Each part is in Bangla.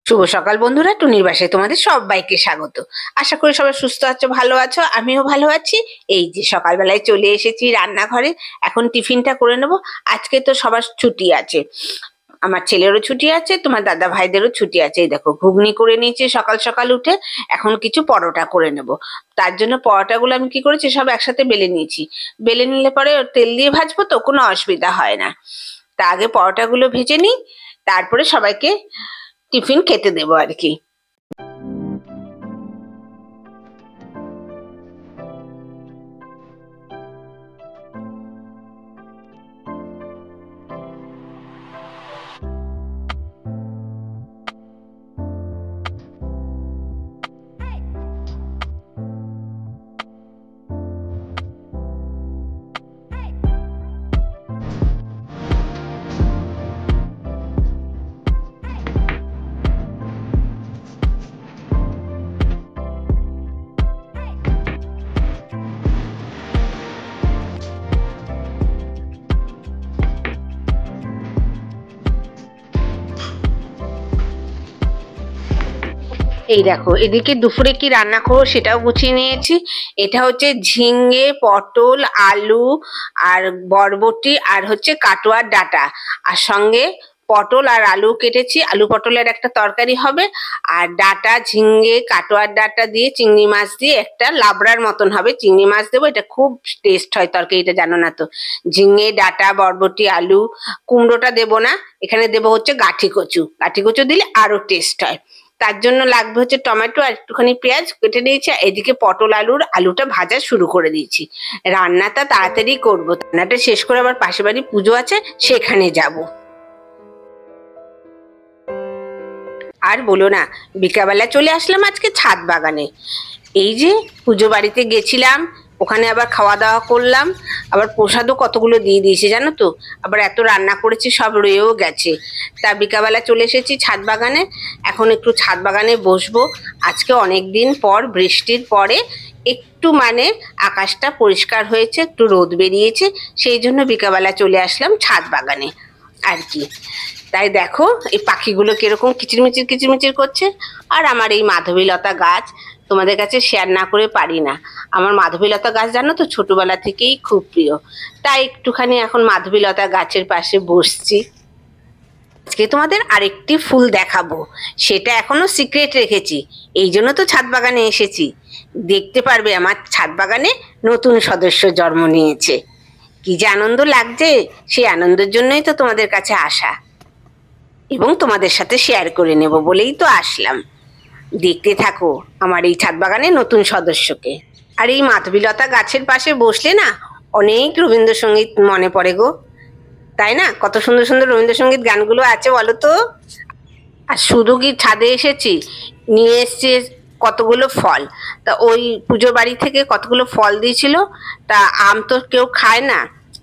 শুভ সকাল বন্ধুরা, টুনির বাসায় তোমাদের সবাইকে স্বাগত। আশা করি সবাই সুস্থ আছো, ভালো আছো। আমিও ভালো আছি। এই যে সকালবেলায় চলে এসেছি রান্নাঘরে, এখন টিফিনটা করে নেব। আজকে তো সবার ছুটি আছে, আমার ছেলেরও ছুটি আছে, তোমার দাদা ভাইদেরও ছুটি আছে। এই দেখো ঘুগনি করে নিয়েছি সকাল সকাল উঠে। এখন কিছু পরোটা করে নেব। তার জন্য পরোটাগুলো আমি কি করেছি, সব একসাথে বেলে নিয়েছি। বেলে নিলে পরে তেল দিয়ে ভাজবো তো কোনো অসুবিধা হয় না। তা আগে পরোটাগুলো ভেজে নিই, তারপরে সবাইকে টিফিন খেতে দেবো আর কি। এই দেখো এদিকে দুপুরে কি রান্না করবো সেটাও গুছিয়ে নিয়েছি। এটা হচ্ছে ঝিঙে, পটল, আলু আর বরবটি আর হচ্ছে কাটোয়ার ডাঁটা, আর সঙ্গে পটল আর আলু কেটেছি, আলু পটলের একটা তরকারি হবে। আর ডাঁটা, ঝিঙে, কাটোয়ার ডাঁটা দিয়ে চিংড়ি মাছ দিয়ে একটা লাবড়ার মতন হবে। চিংড়ি মাছ দেবো, এটা খুব টেস্ট হয় তরকারিটা, জানো না তো। ঝিঙে, ডাঁটা, বরবটি, আলু, কুমড়োটা দেবো না, এখানে দেবো হচ্ছে গাঠি কচু। গাঠি কচু দিলে আরো টেস্ট হয়। তার জন্য লাগবে হচ্ছে টমেটো আর একটুখানি পেঁয়াজ কেটে নিয়েছি। এদিকে পটল আলুটা ভাজা শুরু করে দিয়েছি। রান্নাটা তাড়াতাড়ি করবো, রান্নাটা শেষ করে আবার পাশের বাড়ি পুজো আছে, সেখানে যাব। আর বলো না, বিকালবেলা চলে আসলাম আজকে ছাদ বাগানে। এই যে পুজো বাড়িতে গেছিলাম, ওখানে আবার খাওয়া দাওয়া করলাম, আবার প্রসাদও কতগুলো দিয়ে দিয়েছে জানো তো। আবার এত রান্না করেছি, সব রয়েও গেছে। তা বিকালবেলা চলে এসেছি ছাদ বাগানে, এখন একটু ছাদ বাগানে বসবো। আজকে অনেক দিন পর, বৃষ্টির পরে একটু আকাশটা পরিষ্কার হয়েছে, একটু রোদ বেরিয়েছে, সেই জন্য বিকালবেলা চলে আসলাম ছাদ বাগানে আর কি। তাই দেখো এই পাখিগুলো কিরকম কিচিরমিচির করছে। আর আমার এই মাধবীলতা গাছ তোমাদের কাছে শেয়ার না করে পারি না। আমার মাধবীলতা গাছ জানো তো ছোটবেলা থেকেই খুব প্রিয়, তাই একটুখানি এখন মাধবীলতা গাছের পাশে বসছি। আজকে তোমাদের আরেকটি ফুল দেখাবো, সেটা এখনো সিক্রেট রেখেছি, এই জন্য তো ছাদ বাগানে এসেছি। দেখতে পারবে আমার ছাদ বাগানে নতুন সদস্য জন্ম নিয়েছে। কি যে আনন্দ লাগছে, সেই আনন্দের জন্যই তো তোমাদের কাছে আসা এবং তোমাদের সাথে শেয়ার করে নেব বলেই তো আসলাম। দেখতে থাকো আমার এই ছাদ বাগানে নতুন সদস্যকে। আর এই মাধবীলতা গাছের পাশে বসলে না অনেক রবীন্দ্রসঙ্গীত মনে পড়ে গো, তাই না? কত সুন্দর সুন্দর রবীন্দ্রসঙ্গীত গানগুলো আছে বলো তো। আর শুধু কি ছাদে এসেছি, নিয়ে এসছে কতগুলো ফল। তা ওই পুজো বাড়ি থেকে কতগুলো ফল দিয়েছিল, তা আম তো কেউ খায় না,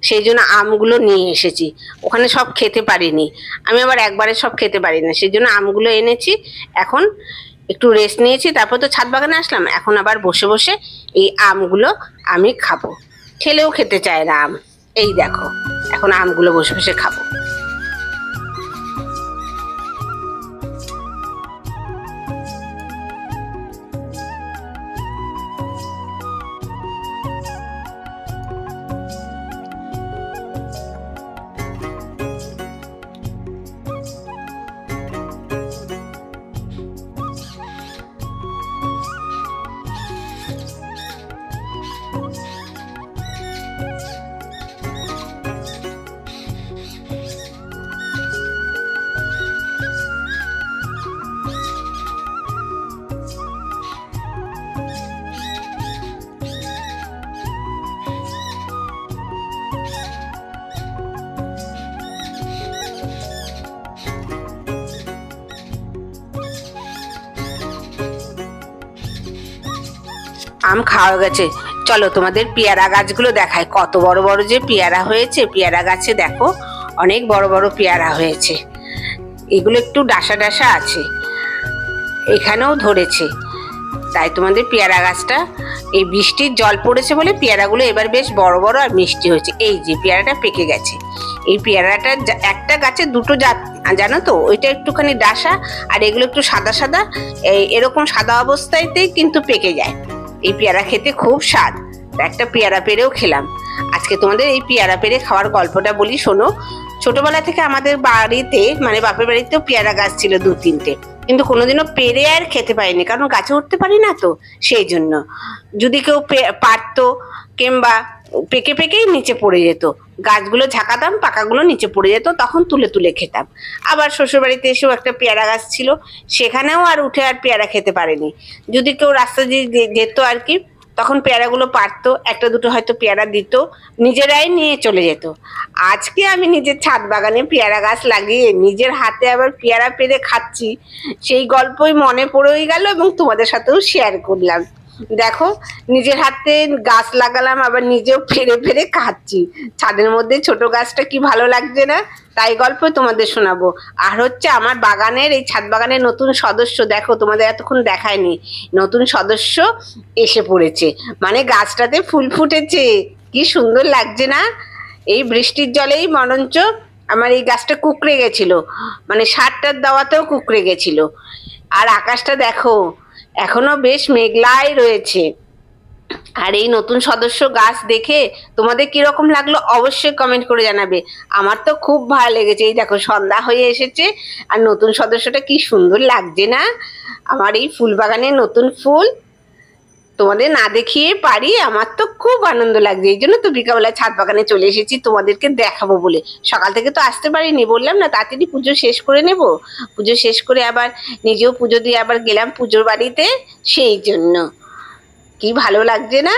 সেই জন্য আমগুলো নিয়ে এসেছি। ওখানে সব খেতে পারিনি, আমি আবার একবারে সব খেতে পারি না, সেই জন্য আমগুলো এনেছি। এখন একটু রেস্ট নিয়েছি, তারপর তো ছাদ বাগানে আসলাম। এখন আবার বসে বসে এই আমগুলো আমি খাবো। ছেলেও খেতে চায় না আম, এই দেখো এখন আমগুলো বসে বসে খাবো। আম খাওয়া গেছে, চলো তোমাদের পেয়ারা গাছগুলো দেখায়। কত বড় বড় যে পেয়ারা হয়েছে, পেয়ারা গাছে দেখো অনেক বড় বড় পেয়ারা হয়েছে। এগুলো একটু ডাসা ডাসা আছে, এখানেও ধরেছে। তাই তোমাদের পেয়ারা গাছটা এই বৃষ্টির জল পড়েছে বলে পেয়ারাগুলো এবার বেশ বড় বড় আর মিষ্টি হয়েছে। এই যে পেয়ারাটা পেকে গেছে। এই পেয়ারাটা একটা গাছে দুটো জাত, জানো তো, ওইটা একটুখানি ডাসা আর এগুলো একটু সাদা সাদা। এরকম সাদা অবস্থাতেই কিন্তু পেকে যায়। এই পেয়ারা খেতে খুব স্বাদ। একটা পেয়ারা পেরেও খেলাম। আজকে তোমাদের এই পেয়ারা পেরে খাওয়ার গল্পটা বলি, শোনো। ছোটবেলা থেকে আমাদের বাড়িতে, মানে বাপের বাড়িতেও পেয়ারা গাছ ছিল 2-3টে, কিন্তু কোনোদিনও পেরে আর খেতে পারিনি, কারণ গাছে উঠতে পারি না তো, সেই জন্য। যদি কেউ পারতো কিংবা পেকে পেকেই নিচে পড়ে যেত, গাছগুলো ঝাঁকাতাম, পাকাগুলো নিচে পড়ে যেত, তখন তুলে তুলে খেতাম। আবার শ্বশুর বাড়িতে এসেও একটা পেয়ারা গাছ ছিল, সেখানেও আর উঠে আর পেয়ারা খেতে পারেনি। যদি কেউ রাস্তা দিয়ে যেত আর কি, তখন পেয়ারাগুলো পারতো, একটা দুটো হয়তো পেয়ারা দিত, নিজেরাই নিয়ে চলে যেত। আজকে আমি নিজের ছাদ বাগানে পেয়ারা গাছ লাগিয়ে নিজের হাতে আবার পেয়ারা পেরে খাচ্ছি, সেই গল্পই মনে পড়েই গেল এবং তোমাদের সাথেও শেয়ার করলাম। দেখো, নিজের হাতে গাছ লাগালাম, আবার নিজেও ফেরে ফেরে খাচ্ছি। ছাদের মধ্যে ছোট গাছটা কি ভালো লাগছে না? তাই গল্প তোমাদের শোনাবো। আর হচ্ছে আমার বাগানের, এই ছাদ বাগানের নতুন সদস্য, দেখো তোমাদের এতক্ষণ দেখায়নি, নতুন সদস্য এসে পড়েছে। মানে গাছটাতে ফুল ফুটেছে, কি সুন্দর লাগছে না? এই বৃষ্টির জলেই বরঞ্চ আমার এই গাছটা কুঁকড়ে গেছিল, মানে সারটার দেওয়াতেও কুঁকড়ে গেছিল। আর আকাশটা দেখো, এখনো বেশ মেঘলাই রয়েছে। আর এই নতুন সদস্য গাছ দেখে তোমাদের কিরকম লাগলো অবশ্যই কমেন্ট করে জানাবে। আমার তো খুব ভালো লেগেছে। এই দেখো, সন্ধ্যা হয়ে এসেছে আর নতুন সদস্যটা কি সুন্দর লাগছে না? আমার এই ফুল বাগানে নতুন ফুল তোমাদের না দেখিয়ে পারি, আমার তো খুব আনন্দ লাগছে। এই জন্য তো বিকালবেলা ছাদ বাগানে চলে এসেছি তোমাদেরকে দেখাবো বলে। সকাল থেকে তো আসতে পারিনি, বললাম না, তাড়াতাড়ি পুজো শেষ করে নেব। পুজো শেষ করে আবার নিজেও পুজো দিয়ে আবার গেলাম পুজোর বাড়িতে, সেই জন্য। কি ভালো লাগছে না?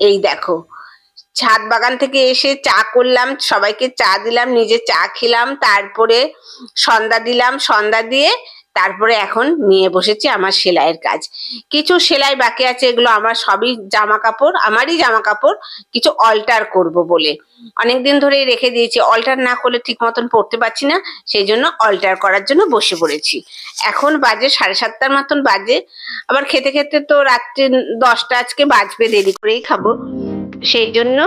এই দেখো, ছাদ বাগান থেকে এসে চা করলাম, সবাইকে চা দিলাম, নিজে চা খেলাম, তারপরে সন্ধ্যা দিলাম, সন্ধ্যা দিয়ে তারপরে এখন নিয়ে বসেছি আমার সেলাইয়ের কাজ। কিছু সেলাই বাকি আছে, এগুলো আমার সবই জামা কাপড়, আমারই জামা কাপড়, কিছু অল্টার করব বলে অনেকদিন ধরেই রেখে দিয়েছি। অল্টার না করলে ঠিক মতন পড়তে পারছি না, সেই জন্য অল্টার করার জন্য বসে পড়েছি। এখন বাজে 7:30 মতন বাজে। আবার খেতে খেতে তো রাত্রে 10টা আজকে বাজবে, দেরি করেই খাবো, সেই জন্য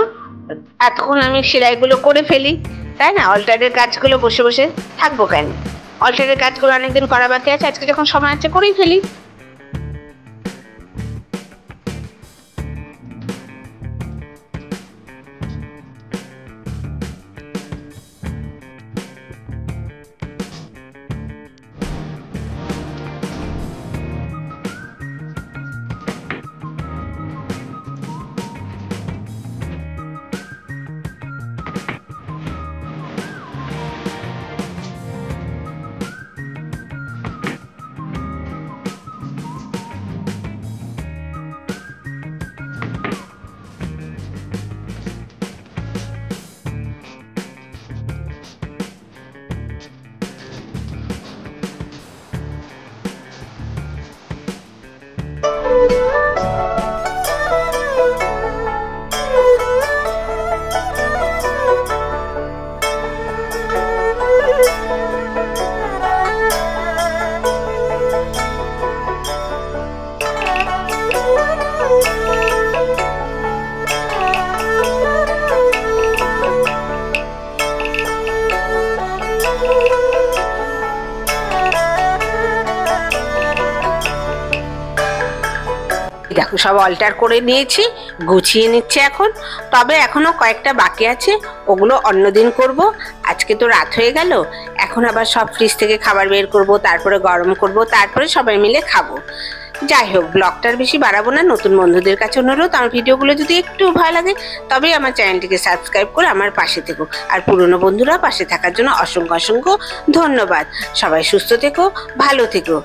এতক্ষণ আমি সেলাইগুলো করে ফেলি, তাই না? অল্টারের কাজগুলো বসে বসে থাকবো কেন? অল্টারের কাজগুলো অনেকদিন করা বাকি আছে, আজকে যখন সময় আছে করেই ফেলি। দেখো, সব অল্টার করে নিয়েছি, গুছিয়ে নিচ্ছে এখন। তবে এখনো কয়েকটা বাকি আছে, ওগুলো অন্যদিন করব। আজকে তো রাত হয়ে গেল, এখন আবার সব ফ্রিজ থেকে খাবার বের করব, তারপরে গরম করব, তারপরে সবাই মিলে খাবো। যাই হোক, ব্লগটার বেশি বাড়াবো না। নতুন বন্ধুদের কাছে অনুরোধ, আমার ভিডিওগুলো যদি একটু ভালো লাগে তবেই আমার চ্যানেলটিকে সাবস্ক্রাইব করে আমার পাশে থেকো। আর পুরনো বন্ধুরা পাশে থাকার জন্য অসংখ্য অসংখ্য ধন্যবাদ। সবাই সুস্থ থেকো, ভালো থেকো।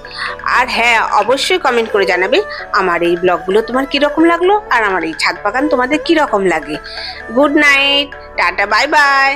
আর হ্যাঁ, অবশ্যই কমেন্ট করে জানাবে আমার এই ব্লগগুলো তোমার কিরকম লাগলো, আর আমার এই ছাদ বাগান তোমাদের কিরকম লাগে। Good night, tata, bye bye.